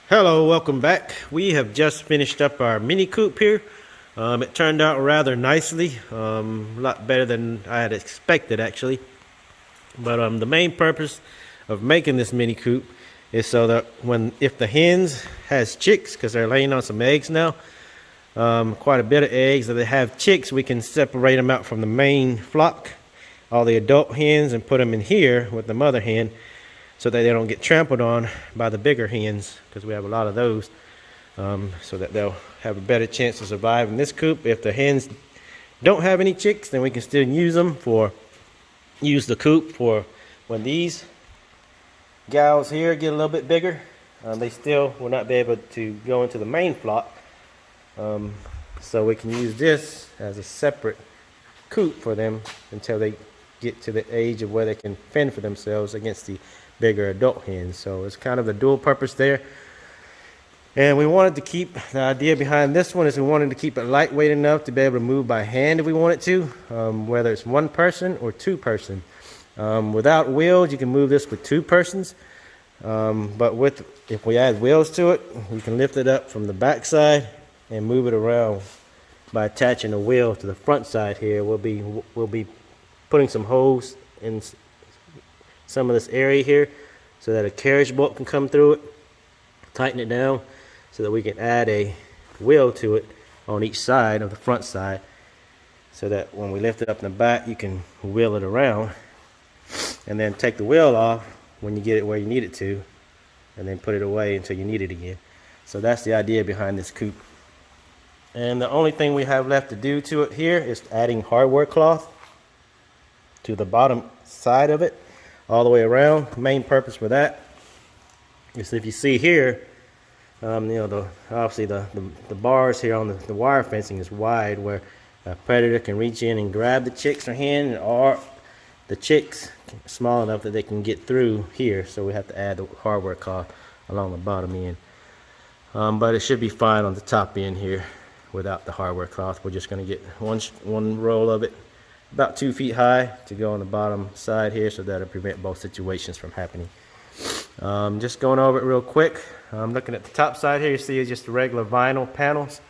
Hello, welcome back. We have just finished up our mini coop here. It turned out rather nicely, a lot better than I had expected actually. But the main purpose of making this mini coop is so that if the hens has chicks, because they're laying on some eggs now, quite a bit of eggs, if they have chicks, we can separate them out from the main flock, all the adult hens, and put them in here with the mother hen, so that they don't get trampled on by the bigger hens, because we have a lot of those, so that they'll have a better chance to survive in this coop. If the hens don't have any chicks, then we can still use the coop for when these gals here get a little bit bigger. They still will not be able to go into the main flock, so we can use this as a separate coop for them until they get to the age of where they can fend for themselves against the bigger adult hens. So it's kind of a dual purpose there. And we wanted to keep, the idea behind this one is we wanted to keep it lightweight enough to be able to move by hand if we wanted to, whether it's one person or two person. Without wheels, you can move this with two persons, but if we add wheels to it, we can lift it up from the back side and move it around by attaching a wheel to the front side here. We'll be putting some holes in some of this area here so that a carriage bolt can come through it, tighten it down so that we can add a wheel to it on each side of the front side, so that when we lift it up in the back, you can wheel it around and then take the wheel off when you get it where you need it to, and then put it away until you need it again. So that's the idea behind this coop. And the only thing we have left to do to it here is adding hardware cloth to the bottom side of it all the way around. The main purpose for that is, if you see here, obviously the bars here on the wire fencing is wide, where a predator can reach in and grab the chicks or hen, or the chicks small enough that they can get through here. So we have to add the hardware cloth along the bottom end, but it should be fine on the top end here without the hardware cloth. We're just going to get one roll of it about 2 feet high to go on the bottom side here, so that'll prevent both situations from happening. Just going over it real quick. Looking at the top side here, you see it's just regular vinyl panels.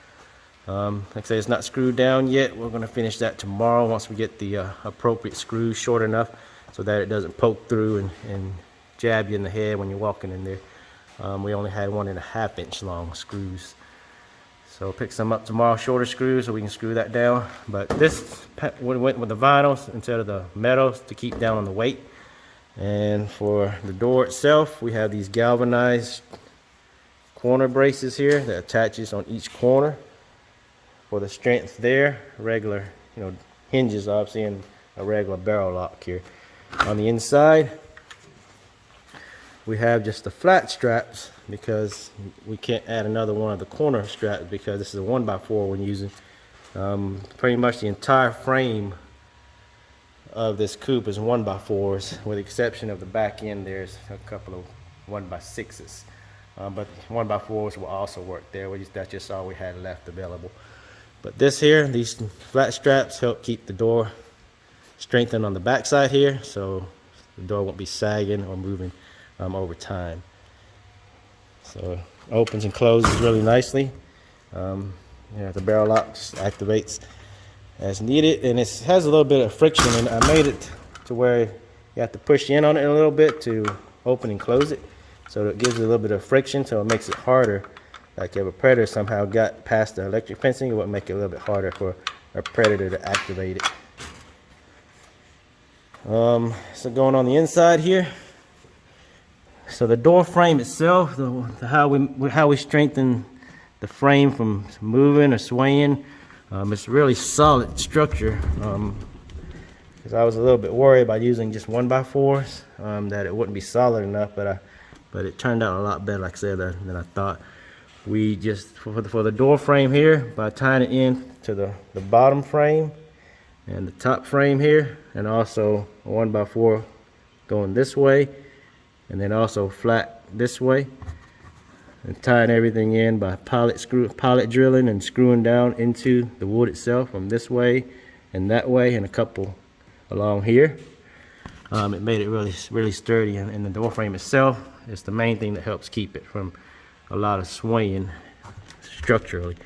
Like I say, it's not screwed down yet. We're going to finish that tomorrow once we get the appropriate screws short enough so that it doesn't poke through and jab you in the head when you're walking in there. We only had 1.5 inch long screws, so pick some up tomorrow, shorter screws, so we can screw that down. But this went with the vinyls instead of the metals to keep down on the weight. And for the door itself, we have these galvanized corner braces here that attaches on each corner for the strength there. Regular, hinges obviously, and a regular barrel lock here. On the inside, we have just the flat straps, because we can't add another one of the corner straps because this is a 1x4 we're using. Pretty much the entire frame of this coop is 1x4s, with the exception of the back end. There's a couple of 1x6s, but 1x4s will also work there. That's just all we had left available. But this here, these flat straps help keep the door strengthened on the back side here, so the door won't be sagging or moving over time. So it opens and closes really nicely. The barrel lock just activates as needed, and it has a little bit of friction, and I made it to where you have to push in on it a little bit to open and close it, so it gives it a little bit of friction, so it makes it harder. Like if a predator somehow got past the electric fencing, it would make it a little bit harder for a predator to activate it. So going on the inside here, so the door frame itself, how we strengthen the frame from moving or swaying, it's really solid structure, because I was a little bit worried about using just 1x4s, that it wouldn't be solid enough, but it turned out a lot better, like I said, than I thought. We just, for the door frame here, by tying it in to the bottom frame and the top frame here, and also a 1x4 going this way, and then also flat this way, and tying everything in by pilot drilling and screwing down into the wood itself from this way and that way, and a couple along here. It made it really sturdy, and the door frame itself is the main thing that helps keep it from a lot of swaying structurally.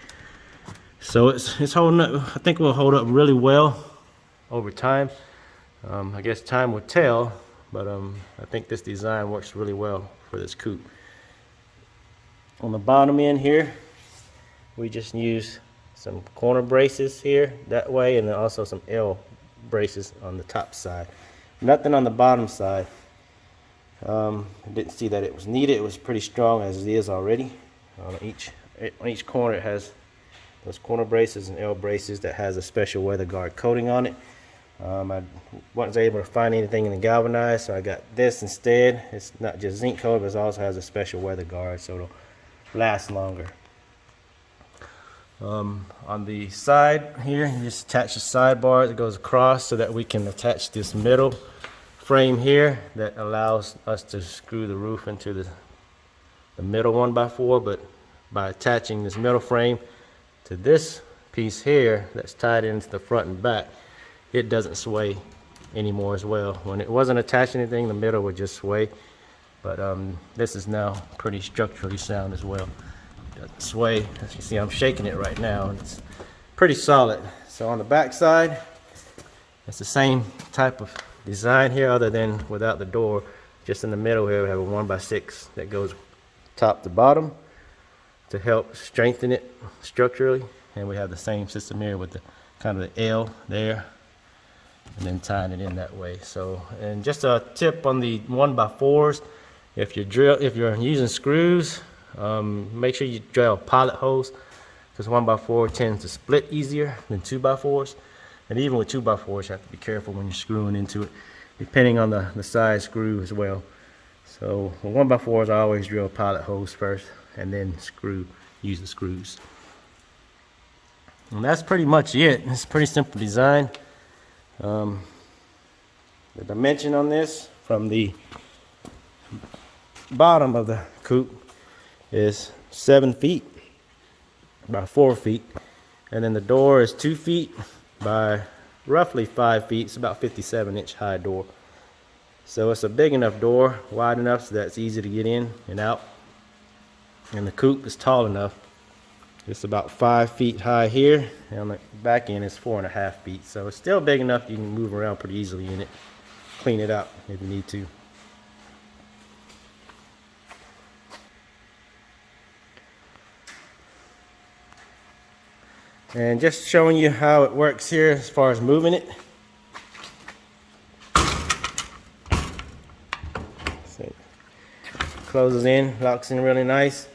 So it's holding up. I think it will hold up really well over time. I guess time will tell, but I think this design works really well for this coop. On the bottom end here, we just use some corner braces here that way, and then also some L braces on the top side. Nothing on the bottom side. I didn't see that it was needed. It was pretty strong as it is already. On each corner it has those corner braces and L braces that has a special weather guard coating on it. I wasn't able to find anything in the galvanized, so I got this instead. It's not just zinc coated, but it also has a special weather guard, so it'll last longer. On the side here, you just attach the sidebar that goes across so that we can attach this middle frame here that allows us to screw the roof into the middle 1x4, but by attaching this middle frame to this piece here that's tied into the front and back, it doesn't sway anymore as well. When it wasn't attached to anything, the middle would just sway, but this is now pretty structurally sound as well. It doesn't sway. As you see, I'm shaking it right now, and it's pretty solid. So on the back side, it's the same type of design here, other than without the door. Just in the middle here, we have a 1x6 that goes top to bottom to help strengthen it structurally, and we have the same system here with the kind of the L there, and then tying it in that way. So, and just a tip on the 1x4s, if you're using screws, make sure you drill pilot holes, because 1x4 tends to split easier than 2x4s. And even with 2x4s, you have to be careful when you're screwing into it, depending on the size screw as well. So with 1x4s, I always drill pilot holes first, and then use the screws. And that's pretty much it. It's a pretty simple design. The dimension on this from the bottom of the coop is 7 feet by 4 feet, and then the door is 2 feet by roughly 5 feet. It's about 57-inch high door. So it's a big enough door, wide enough so that it's easy to get in and out. And the coop is tall enough. It's about 5 feet high here, and on the back end is 4.5 feet. So it's still big enough you can move around pretty easily in it. Clean it up if you need to. And just showing you how it works here as far as moving it. So it closes in, locks in really nice.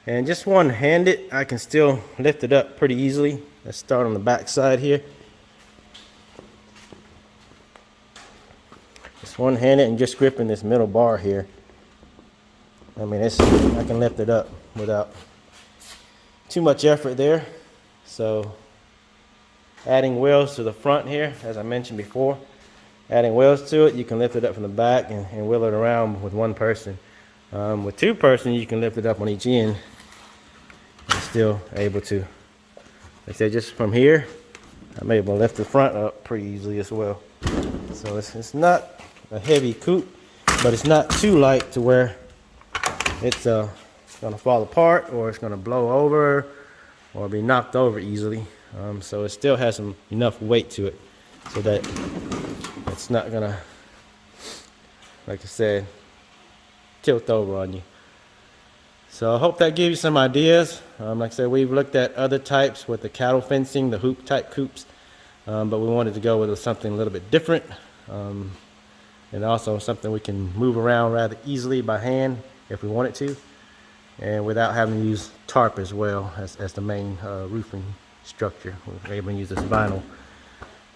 And just one-handed, I can still lift it up pretty easily. Let's start on the back side here. Just one-handed and just gripping this middle bar here. I mean, I can lift it up without too much effort there. So adding wheels to the front here, as I mentioned before, adding wheels to it, you can lift it up from the back and wheel it around with one person. With two persons, you can lift it up on each end and still able to, like I said, just from here, I'm able to lift the front up pretty easily as well. So it's not a heavy coop, but it's not too light to where it's gonna fall apart or it's gonna blow over or be knocked over easily. So it still has enough weight to it so that it's not gonna, like I said, tilt over on you. So I hope that gave you some ideas. Like I said, we've looked at other types with the cattle fencing, the hoop type coops, but we wanted to go with something a little bit different, and also something we can move around rather easily by hand if we wanted to, and without having to use tarp as well as the main roofing structure. We're able to use this vinyl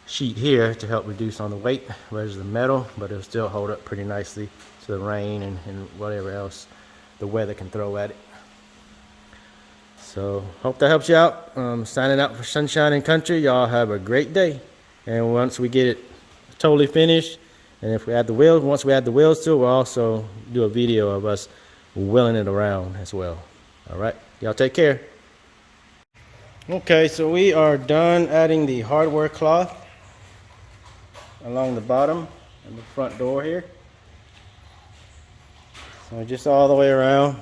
sheet here to help reduce on the weight versus the metal, but it'll still hold up pretty nicely to the rain and whatever else the weather can throw at it. So hope that helps you out. Signing out for Sunshine and Country. Y'all have a great day. And once we get it totally finished, and if we add the wheels, once we add the wheels to it, we'll also do a video of us wheeling it around as well. All right, y'all take care. Okay, so we are done adding the hardware cloth along the bottom and the front door here. So just all the way around,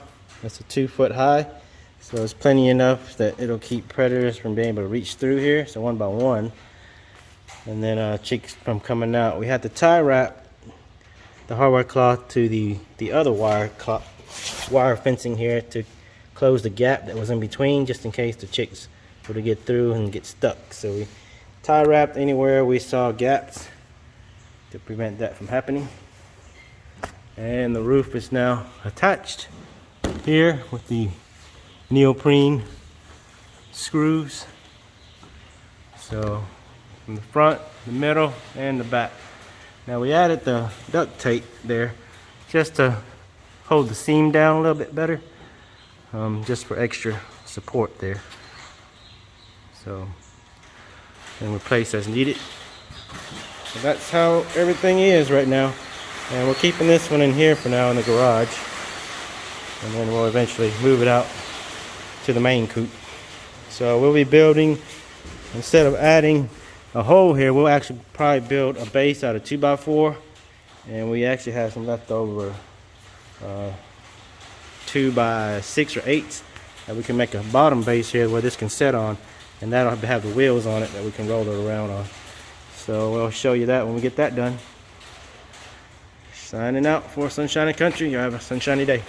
That's a 2 foot high, so it's plenty enough that it'll keep predators from being able to reach through here. So 1 by 1, and then chicks from coming out. We had to tie wrap the hardware cloth to the other wire fencing here to close the gap that was in between, just in case the chicks were to get through and get stuck. So we tie wrapped anywhere we saw gaps to prevent that from happening. And the roof is now attached here with the neoprene screws. So from the front, the middle, and the back. Now we added the duct tape there just to hold the seam down a little bit better, just for extra support there. So, and replace as needed. So that's how everything is right now. And we're keeping this one in here for now in the garage. And then we'll eventually move it out to the main coop. So we'll be building, instead of adding a hole here, we'll actually probably build a base out of 2 by 4. And we actually have some leftover 2 by 6 or 8s that we can make a bottom base here where this can set on. And that'll have the wheels on it that we can roll it around on. So we'll show you that when we get that done. Signing out for Sunshiny Country. You have a sunshiny day.